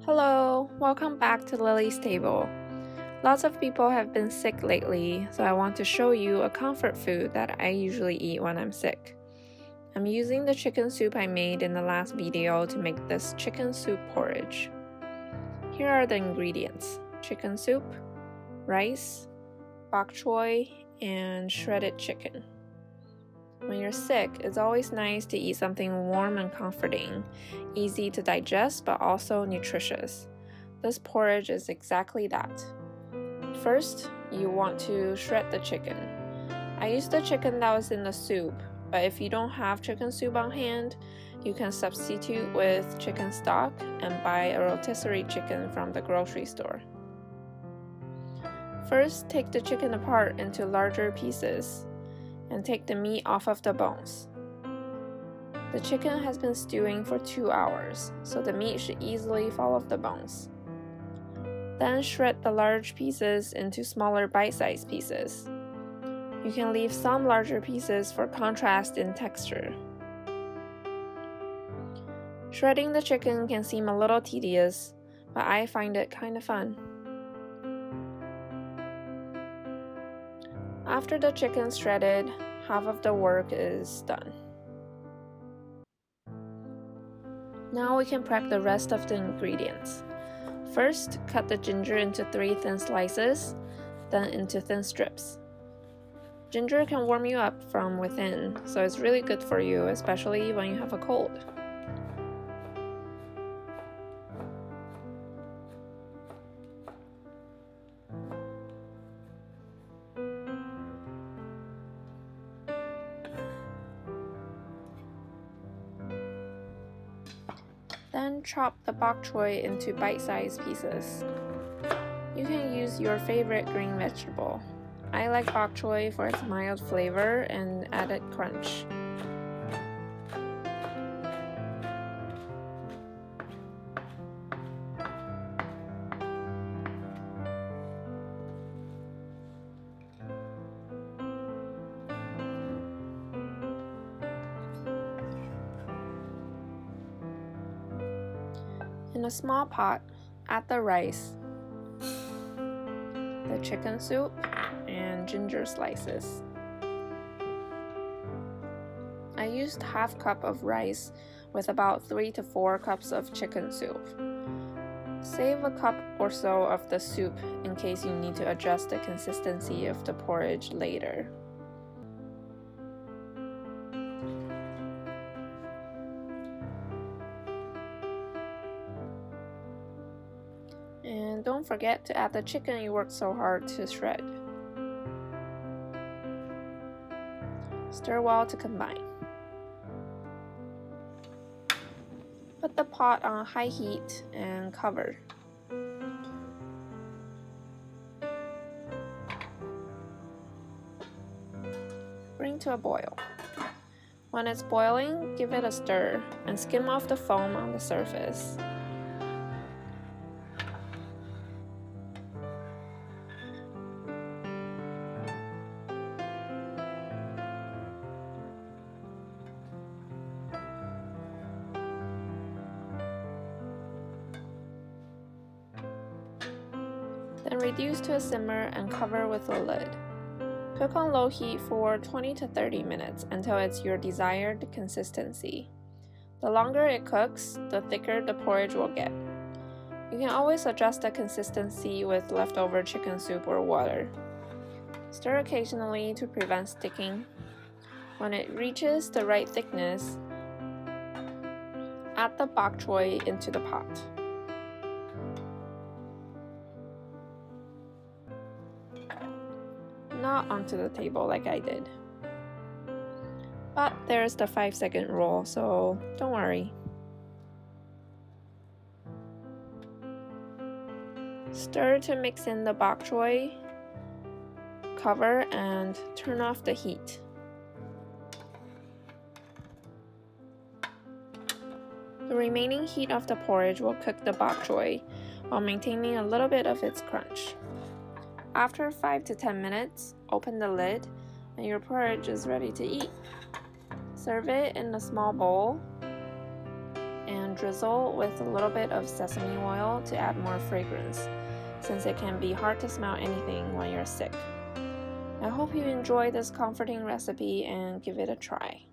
Hello, welcome back to Lily's Table. Lots of people have been sick lately, so I want to show you a comfort food that I usually eat when I'm sick. I'm using the chicken soup I made in the last video to make this chicken soup porridge. Here are the ingredients: chicken soup, rice, bok choy, and shredded chicken. When you're sick, it's always nice to eat something warm and comforting, easy to digest but also nutritious. This porridge is exactly that. First, you want to shred the chicken. I used the chicken that was in the soup, but if you don't have chicken soup on hand, you can substitute with chicken stock and buy a rotisserie chicken from the grocery store. First, take the chicken apart into larger pieces and take the meat off of the bones. The chicken has been stewing for 2 hours, so the meat should easily fall off the bones. Then shred the large pieces into smaller bite-sized pieces. You can leave some larger pieces for contrast in texture. Shredding the chicken can seem a little tedious, but I find it kind of fun. After the chicken's shredded, half of the work is done. Now we can prep the rest of the ingredients. First, cut the ginger into 3 thin slices, then into thin strips. Ginger can warm you up from within, so it's really good for you, especially when you have a cold. Then chop the bok choy into bite-sized pieces. You can use your favorite green vegetable. I like bok choy for its mild flavor and added crunch. In a small pot, add the rice, the chicken soup, and ginger slices. I used half cup of rice with about 3 to 4 cups of chicken soup. Save a cup or so of the soup in case you need to adjust the consistency of the porridge later. And don't forget to add the chicken you worked so hard to shred. Stir well to combine. Put the pot on high heat and cover. Bring to a boil. When it's boiling, give it a stir and skim off the foam on the surface. Then reduce to a simmer and cover with a lid. Cook on low heat for 20 to 30 minutes until it's your desired consistency. The longer it cooks, the thicker the porridge will get. You can always adjust the consistency with leftover chicken soup or water. Stir occasionally to prevent sticking. When it reaches the right thickness, add the bok choy into the pot. Not onto the table like I did. But there's the 5-second rule, so don't worry. Stir to mix in the bok choy, cover, and turn off the heat. The remaining heat of the porridge will cook the bok choy while maintaining a little bit of its crunch. After 5 to 10 minutes, open the lid and your porridge is ready to eat. Serve it in a small bowl and drizzle with a little bit of sesame oil to add more fragrance, since it can be hard to smell anything when you're sick. I hope you enjoy this comforting recipe and give it a try.